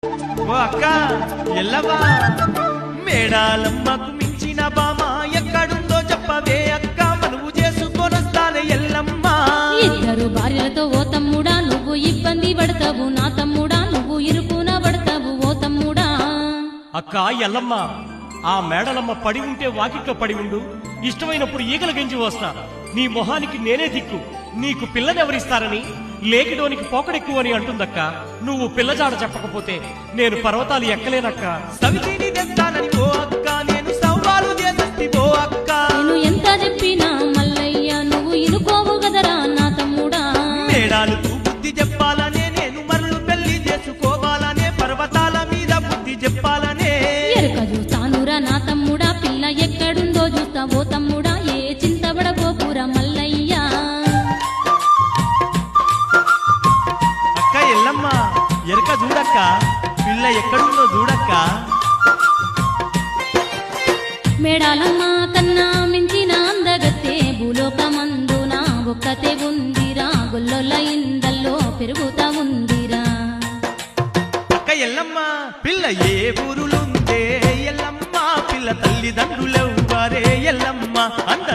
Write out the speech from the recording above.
ఓ అక్క ఎల్లవా మేడాలమ్మకు మించిన బామ ఎక్కడుందో చెప్పవే అక్క మనవు చేసుకొనొస్తానే ఎల్లమ్మ. ఇద్దరు భార్యలతో ఓ తమ్ముడా నువ్వు ఇబ్బంది పడతావు, నా తమ్ముడా నువ్వు ఇరుకున పడతావు ఓ తమ్ముడా. అక్క ఎల్లమ్మ, ఆ మేడలమ్మ పడి ఉంటే వాకిట్లో పడి ఉండు, ఇష్టమైనప్పుడు ఈగల గెంజి వస్తా. నీ మొహానికి నేనే దిక్కు, నీకు పిల్లనెవరిస్తారని లేకిడోనికి పోకడెక్కువని అంటుందక్క. నువ్వు పిల్లజాడ చెప్పకపోతే నేను పర్వతాలు ఎక్కలేనక్క. సవితిని తెస్తానని ఓ అక్క నేను సవాలు చేసి ఓ అక్క. నేను ఎంత చెప్పినా మల్లయ్య నువ్వు ఇనుకోవు గదరా నా తమ్ముడా. మేడాలకు బుద్ధి చెప్పాలనే నేను మరలు పెళ్లి చేసుకోవాలనే పర్వతాల మీద బుద్ధి చెప్పాలనే. ఎరుక చూస్తానురా నా తమ్ముడా, పిల్ల ఎక్కడుందో చూస్తా ఓ తమ్ముడా. ఏ చింతబడపోకురా మల్లయ్య. అక్క ఎల్లమ్మ ఎరక చూడక్క, పిల్ల ఎక్కడుందో చూడక్క. మేడాలమ్మ కన్నా మించిన అందగత్తే భూలోకమందున ఒక్కతే ఉందిరా, గొల్లొల్ల ఇందల్లో పెరుగుతా ఉందిరా. అక్క ఎల్లమ్మ పిల్ల ఏ ఊరులుందే ఎల్లమ్మ, పిల్ల తల్లిదండ్రులెవ్వరే ఎల్లమ్మ. అంత